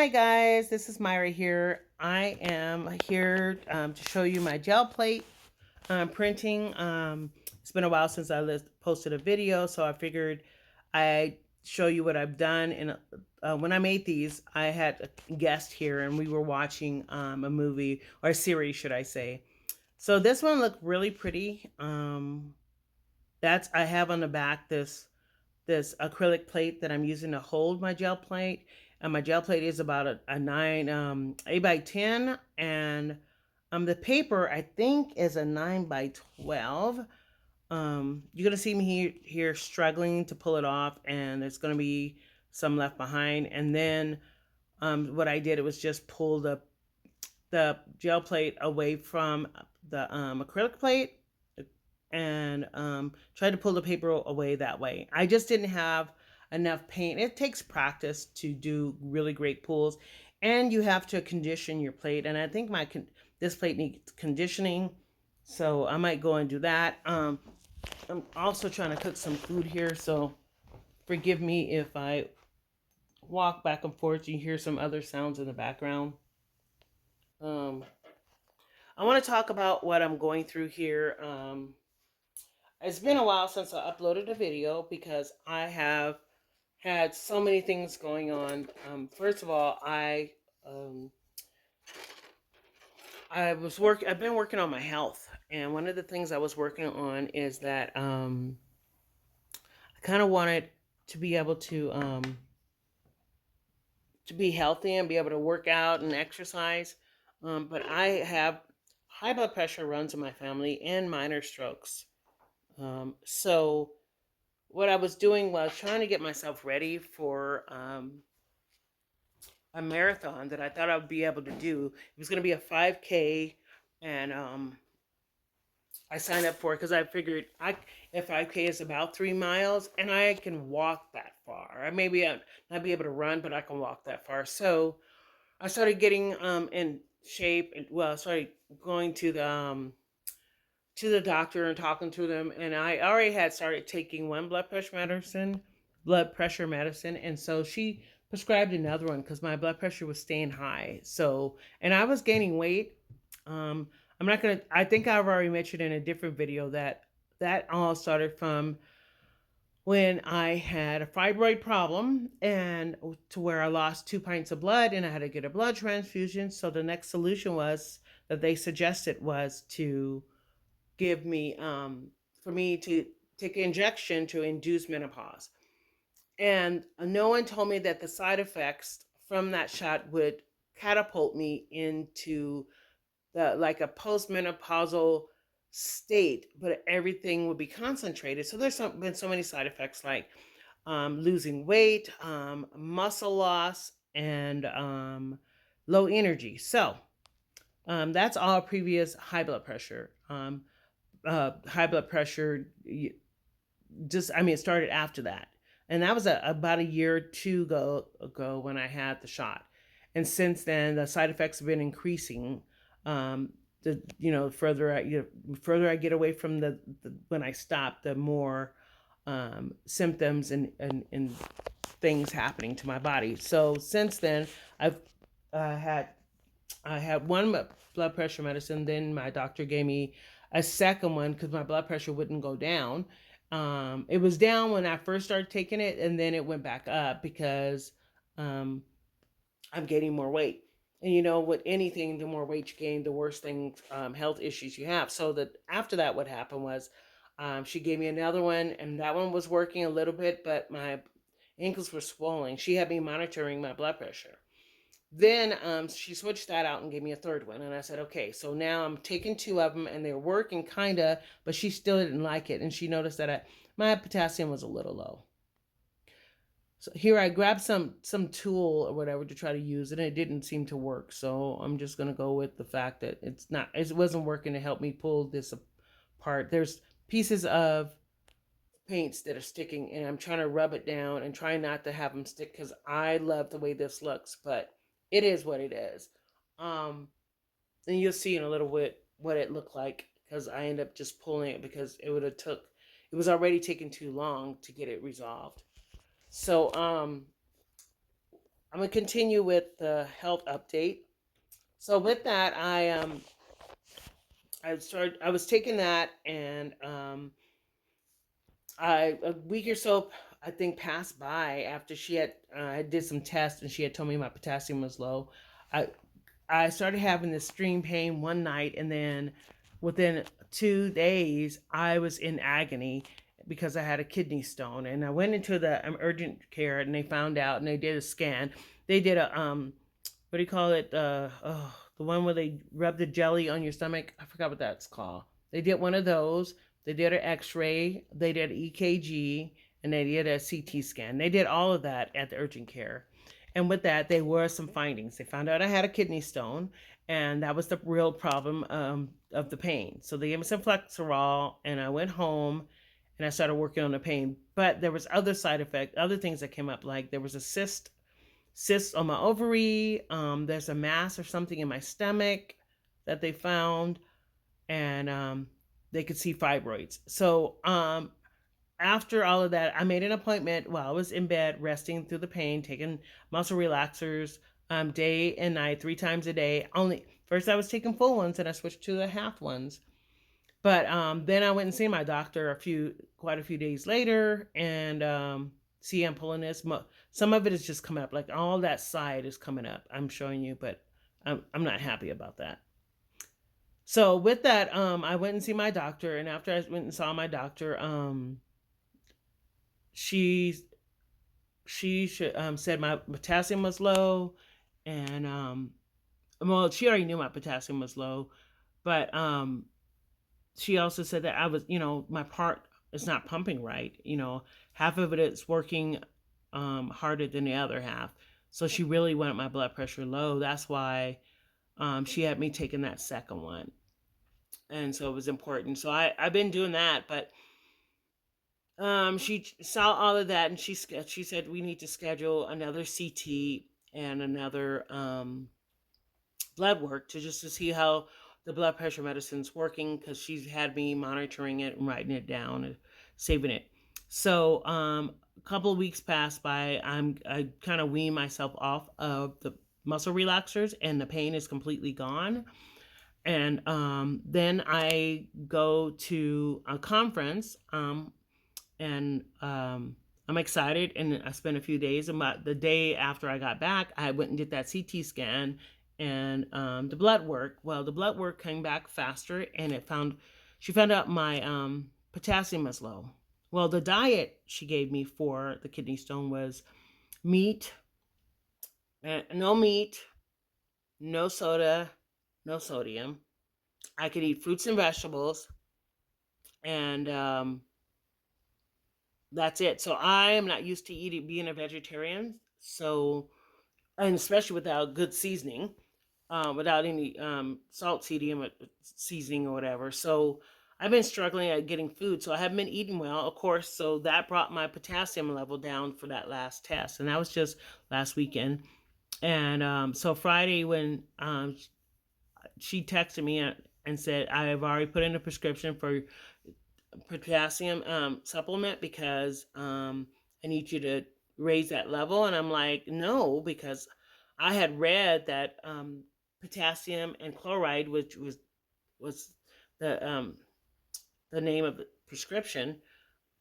guys, this is Myra here. I am here to show you my gel plate printing. It's been a while since I posted a video, so I figured I'd show you what I've done. And when I made these, I had a guest here and we were watching a movie, or a series, should I say. So this one looked really pretty. I have on the back this acrylic plate that I'm using to hold my gel plate. And my gel plate is about a 9 8 by 10, and the paper I think is a 9 by 12. You're gonna see me here struggling to pull it off, and there's gonna be some left behind. And then what I did, it was just pull the gel plate away from the acrylic plate, and tried to pull the paper away that way. I just didn't have enough paint. It takes practice to do really great pulls, and you have to condition your plate. And I think this plate needs conditioning, so I might go and do that. I'm also trying to cook some food here, so forgive me if I walk back and forth. You hear some other sounds in the background. Um, I want to talk about what I'm going through here. It's been a while since I uploaded a video because I have had so many things going on. First of all, um, I've been working on my health, and one of the things I was working on is that I kind of wanted to be able to be healthy and be able to work out and exercise. But I have high blood pressure runs in my family and minor strokes. So what I was doing was trying to get myself ready for a marathon that I thought I would be able to do. It was going to be a 5K, and I signed up for it because I figured if 5K is about 3 miles, and I can walk that far. I maybe not be able to run, but I can walk that far. So I started getting in shape, and well, I started going to the doctor and talking to them, and I already had started taking one blood pressure medicine, and so she prescribed another one because my blood pressure was staying high. So, and I was gaining weight. I'm not gonna. I think I've already mentioned in a different video that that all started from when I had a fibroid problem, and to where I lost 2 pints of blood and I had to get a blood transfusion. So the next solution was that they suggested was to give me for me to take an injection to induce menopause. And no one told me that the side effects from that shot would catapult me into the like a postmenopausal state, but everything would be concentrated. So been so many side effects like losing weight, muscle loss, and low energy. So that's all previous high blood pressure. High blood pressure it started after that, and that was about a year or two ago when I had the shot. And since then the side effects have been increasing. The further I get away from the when I stop, the more symptoms and things happening to my body. So since then I've had I had one blood pressure medicine. Then my doctor gave me a second one because my blood pressure wouldn't go down. It was down when I first started taking it, and then it went back up because um, I'm gaining more weight. And with anything, the more weight you gain, the worse things, health issues you have. So that after that, what happened was she gave me another one, and that one was working a little bit, but my ankles were swollen. She had me monitoring my blood pressure. Then she switched that out and gave me a third one. And I said, okay, so now I'm taking two of them and they're working kind of, but she still didn't like it. And she noticed that my potassium was a little low. So here I grabbed some tool or whatever to try to use it, and it didn't seem to work. So I'm just going to go with the fact that it wasn't working to help me pull this apart. There's pieces of paints that are sticking, and I'm trying to rub it down and try not to have them stick because I love the way this looks, but it is what it is. Um, and you'll see in a little bit what it looked like because I end up just pulling it because it was already taking too long to get it resolved. So I'm gonna continue with the health update. So with that, I was taking that, and a week or so I think passed by after she had I did some tests and she had told me my potassium was low. I I started having this extreme pain one night, and then within 2 days I was in agony because I had a kidney stone. And I went into the urgent care, and they found out, and they did a scan. They did a what do you call it? The one where they rub the jelly on your stomach. I forgot what that's called. They did one of those. They did an X-ray. They did an EKG, and they did a CT scan. They did all of that at the urgent care. And with that, there were some findings. They found out I had a kidney stone, and that was the real problem of the pain. So they gave me some Flexerol, and I went home, and I started working on the pain. But there was other side effects, other things that came up, like there was a cyst on my ovary. There's a mass or something in my stomach that they found, and they could see fibroids. So after all of that, I made an appointment while I was in bed, resting through the pain, taking muscle relaxers day and night, 3 times a day. Only first I was taking full ones, and I switched to the half ones. But then I went and see my doctor quite a few days later, and see, I'm pulling this. Some of it is just coming up, like all that side is coming up. I'm showing you, but I'm not happy about that. So with that, I went and see my doctor, and after I went and saw my doctor, she said my potassium was low, and well, she already knew my potassium was low, but she also said that I was, my part is not pumping right. Half of it is working harder than the other half. So she really wanted my blood pressure low. That's why she had me taking that second one. And so it was important. So I've been doing that, but she saw all of that, and she said we need to schedule another CT and another blood work to see how the blood pressure medicine's working, because she's had me monitoring it and writing it down and saving it. So a couple of weeks passed by. I kind of wean myself off of the muscle relaxers, and the pain is completely gone. And then I go to a conference, and I'm excited, and I spent a few days. About the day after I got back, I went and did that CT scan and the blood work. Well, the blood work came back faster, and she found out my potassium was low. Well, the diet she gave me for the kidney stone was meat, no meat, no soda, no sodium. I could eat fruits and vegetables, and that's it. So I am not used to being a vegetarian. So, and especially without good seasoning, without any salt seasoning or whatever. So I've been struggling at getting food. So I haven't been eating well, of course. So that brought my potassium level down for that last test. And that was just last weekend. And so Friday, when she texted me and said, I have already put in a prescription for potassium supplement, because I need you to raise that level. And I'm like, no, because I had read that potassium and chloride, which was the the name of the prescription,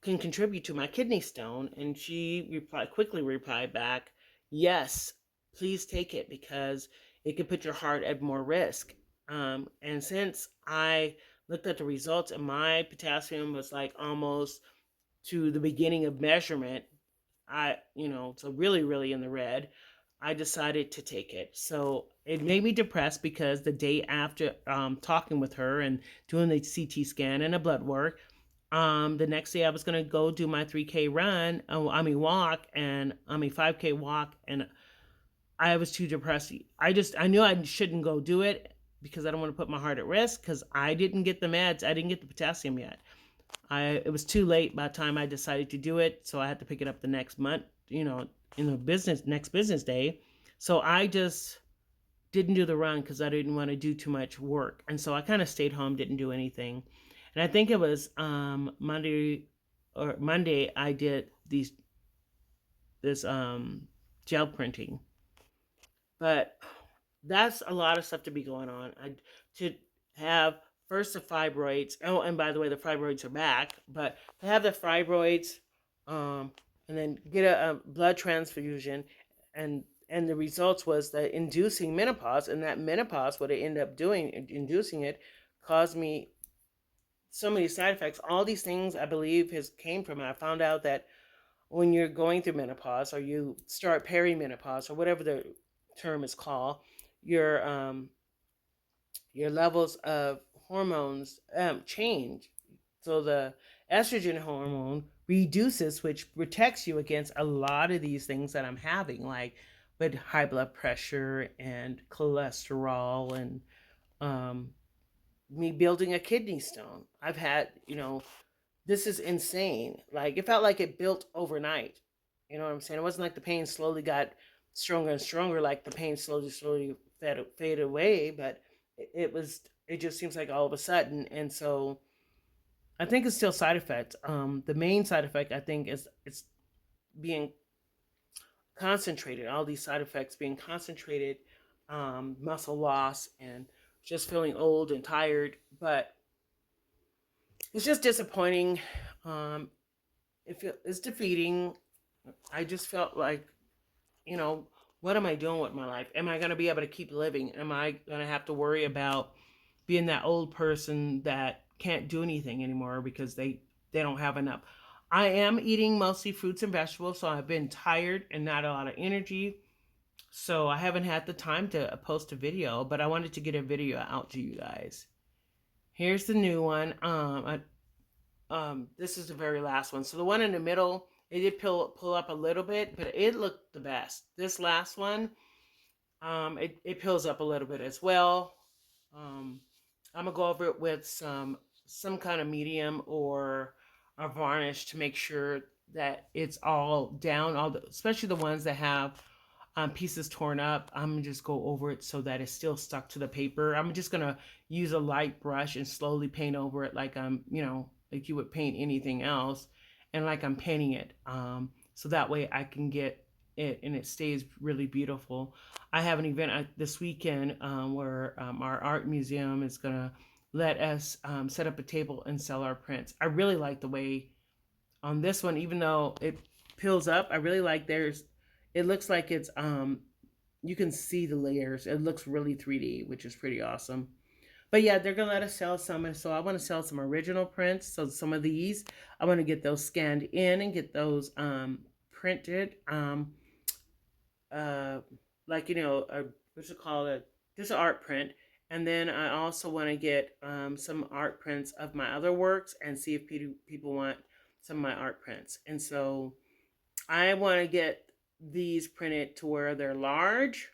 can contribute to my kidney stone. And she quickly replied back, yes, please take it, because it could put your heart at more risk. And since I looked at the results, and my potassium was like almost to the beginning of measurement, so really, really in the red, I decided to take it. So it made me depressed, because the day after talking with her and doing the CT scan and a blood work, the next day I was going to go do my 3K run, walk, and 5K walk, and I was too depressed. I knew I shouldn't go do it, because I don't want to put my heart at risk, because I didn't get the meds. I didn't get the potassium yet. It was too late by the time I decided to do it, so I had to pick it up the next month, in the next business day. So I just didn't do the run, because I didn't want to do too much work. And so I kind of stayed home, didn't do anything. And I think it was Monday I did this gel printing. But that's a lot of stuff to be going on. To have first the fibroids. Oh, and by the way, the fibroids are back. But to have the fibroids, um, and then get a blood transfusion, and the results was that inducing menopause, and that menopause, what it ended up doing, inducing it, caused me so many side effects. All these things I believe has came from it. I found out that when you're going through menopause or you start perimenopause or whatever the term is called, your um, your levels of hormones change. So the estrogen hormone reduces, which protects you against a lot of these things that I'm having, like with high blood pressure and cholesterol and um, me building a kidney stone. I've had, this is insane. Like it felt like it built overnight. You know what I'm saying? It wasn't like the pain slowly got stronger and stronger, like the pain slowly faded away, but it was. It just seems like all of a sudden, and so I think it's still side effects. The main side effect I think is it's being concentrated. All these side effects being concentrated, muscle loss and just feeling old and tired. But it's just disappointing. Um, it's defeating. I just felt like, you know, what am I doing with my life? Am I going to be able to keep living? Am I going to have to worry about being that old person that can't do anything anymore because they don't have enough? I am eating mostly fruits and vegetables, so I've been tired and not a lot of energy. So I haven't had the time to post a video, but I wanted to get a video out to you guys. Here's the new one. This is the very last one. So the one in the middle, it did pull up a little bit, but it looked the best. This last one, it pills up a little bit as well. Um, I'm gonna go over it with some kind of medium or a varnish to make sure that it's all down. Especially the ones that have pieces torn up. I'm gonna just go over it so that it's still stuck to the paper. I'm just gonna use a light brush and slowly paint over it like like you would paint anything else, and like I'm painting it. So that way I can get it and it stays really beautiful. I have an event this weekend where our art museum is gonna let us set up a table and sell our prints. I really like the way on this one, even though it peels up, I really like there's. It looks like it's you can see the layers. It looks really 3D, which is pretty awesome. But yeah, they're gonna let us sell some, and so I want to sell some original prints. So some of these, I want to get those scanned in and get those printed. Uh, like what's it called? Just an art print. And then I also want to get some art prints of my other works and see if people want some of my art prints. And so I want to get these printed to where they're large.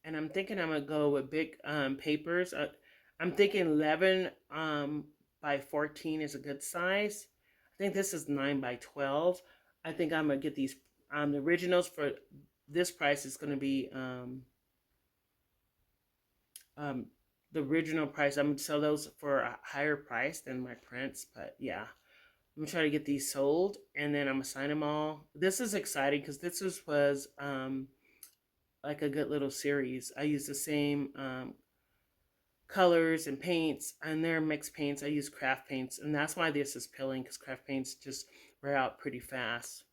And I'm thinking I'm going to go with big papers. I'm thinking 11 by 14 is a good size. I think this is 9 by 12. I think I'm going to get these. The originals for this price is going to be the original price. I'm going to sell those for a higher price than my prints. But yeah, I'm going to try to get these sold. And then I'm going to sign them all. This is exciting because was like a good little series. I use the same colors and paints, and they're mixed paints. I use craft paints, and that's why this is pilling, because craft paints just wear out pretty fast.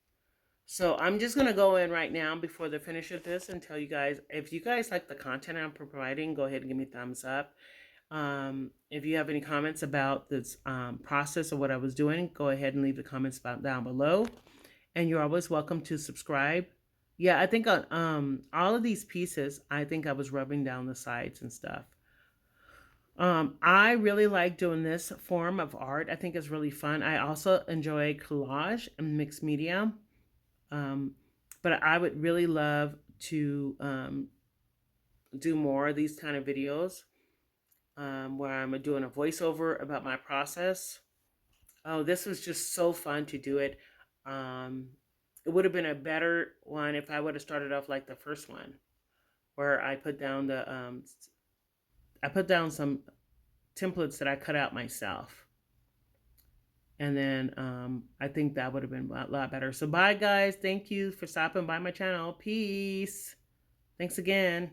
So I'm just gonna go in right now before the finish of this and tell you guys, if you guys like the content I'm providing, go ahead and give me a thumbs up. If you have any comments about this process or what I was doing, go ahead and leave the comments down below. And you're always welcome to subscribe. Yeah, I think on all of these pieces, I think I was rubbing down the sides and stuff. I really like doing this form of art. I think it's really fun. I also enjoy collage and mixed media. Um, but I would really love to do more of these kind of videos where I'm doing a voiceover about my process. Oh, this was just so fun to do it. It would have been a better one if I would have started off like the first one, where I put down some templates that I cut out myself. And then I think that would have been a lot better. So bye guys. Thank you for stopping by my channel. Peace. Thanks again.